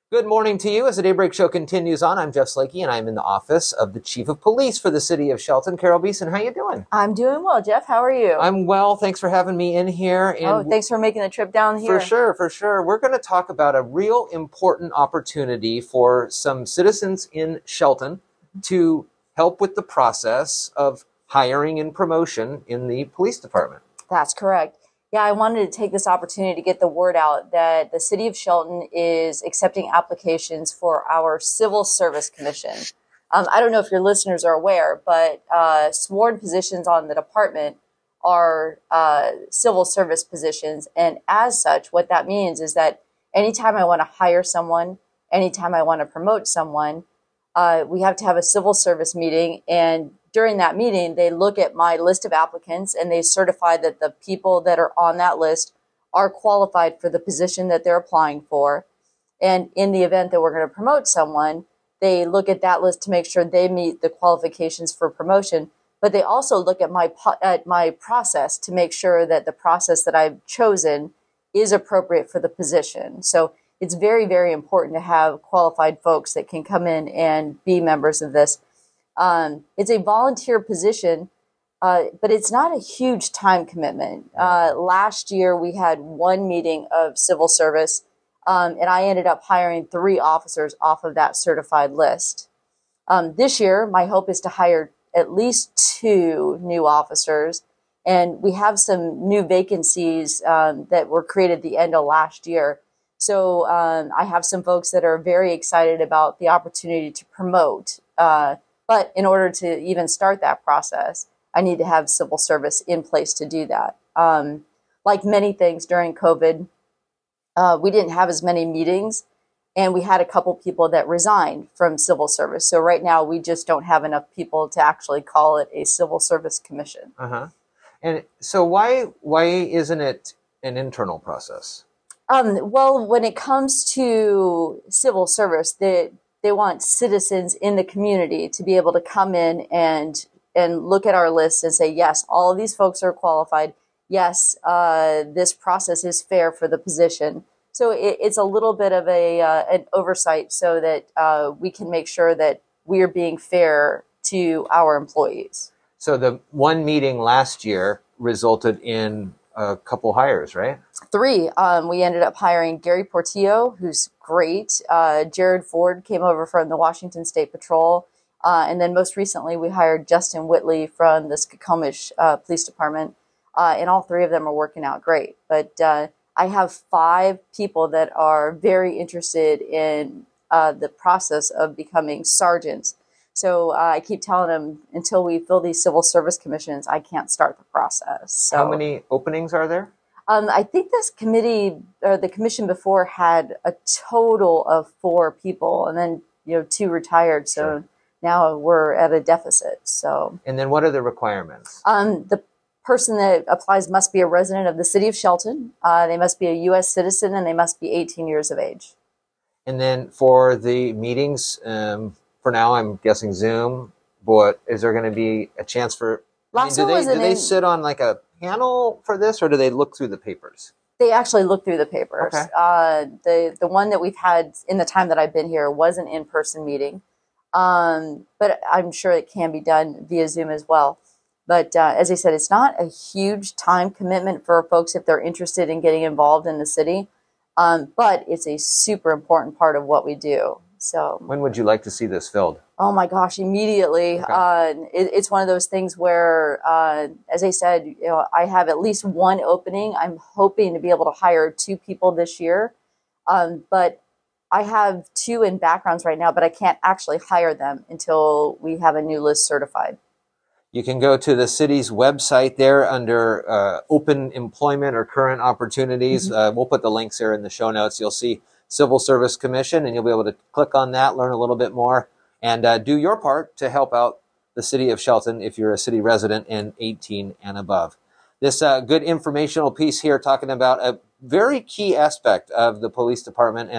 Good morning to you as the Daybreak Show continues on. I'm Jeff Slakey, and I'm in the office of the Chief of Police for the city of Shelton, Carole Beason. How you doing? I'm doing well, Jeff. How are you? I'm well. Thanks for having me in here. And thanks for making the trip down here. For sure. We're going to talk about a real important opportunity for some citizens in Shelton to help with the process of hiring and promotion in the police department. That's correct. Yeah, I wanted to take this opportunity to get the word out that the city of Shelton is accepting applications for our Civil Service Commission. I don't know if your listeners are aware, but sworn positions on the department are civil service positions. And as such, what that means is that anytime I want to hire someone, anytime I want to promote someone, we have to have a civil service meeting. And during that meeting, they look at my list of applicants and they certify that the people that are on that list are qualified for the position that they're applying for. And in the event that we're going to promote someone, they look at that list to make sure they meet the qualifications for promotion. But they also look at my process to make sure that the process that I've chosen is appropriate for the position. So it's very, very important to have qualified folks that can come in and be members of this. It's a volunteer position, but it's not a huge time commitment. Last year, we had one meeting of civil service, and I ended up hiring 3 officers off of that certified list. This year, my hope is to hire at least 2 new officers, and we have some new vacancies that were created at the end of last year. So I have some folks that are very excited about the opportunity to promote. But in order to even start that process, I need to have civil service in place to do that. Like many things during COVID, we didn't have as many meetings, and we had a couple people that resigned from civil service. So right now, we just don't have enough people to actually call it a civil service commission. And so why isn't it an internal process? Well, when it comes to civil service, they want citizens in the community to be able to come in and look at our list and say, yes, all of these folks are qualified. Yes, this process is fair for the position. So it's a little bit of an oversight so that we can make sure that we're being fair to our employees. So the one meeting last year resulted in a couple hires, right? 3. We ended up hiring Gary Portillo, who's great. Jared Ford came over from the Washington State Patrol. And then most recently, we hired Justin Whitley from the Skokomish Police Department. And all 3 of them are working out great. But I have 5 people that are very interested in the process of becoming sergeants. So I keep telling them, until we fill these civil service commissions, I can't start the process. So, how many openings are there? I think this committee, or the commission before, had a total of 4 people, and then 2 retired. So sure. Now we're at a deficit. So, and then what are the requirements? The person that applies must be a resident of the city of Shelton. They must be a U.S. citizen, and they must be 18 years of age. And then for the meetings, for now, I'm guessing Zoom. But is there going to be a chance for? Do they sit on like a panel for this, or do they look through the papers? They actually look through the papers. Okay. The one that we've had in the time that I've been here was an in-person meeting, but I'm sure it can be done via Zoom as well. But as I said, it's not a huge time commitment for folks if they're interested in getting involved in the city, but it's a super important part of what we do. So, when would you like to see this filled? Oh my gosh, immediately. Okay. It's one of those things where, as I said, I have at least 1 opening. I'm hoping to be able to hire 2 people this year, but I have 2 in backgrounds right now, but I can't actually hire them until we have a new list certified. You can go to the city's website there under open employment or current opportunities. We'll put the links there in the show notes. You'll see Civil Service Commission, and you'll be able to click on that, learn a little bit more, and do your part to help out the city of Shelton if you're a city resident and 18 and above. This good informational piece here talking about a very key aspect of the police department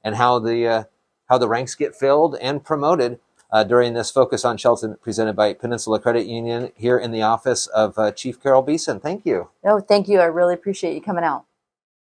and how the ranks get filled and promoted during this Focus on Shelton presented by Peninsula Credit Union here in the office of Chief Carole Beason. Thank you. No, thank you. I really appreciate you coming out.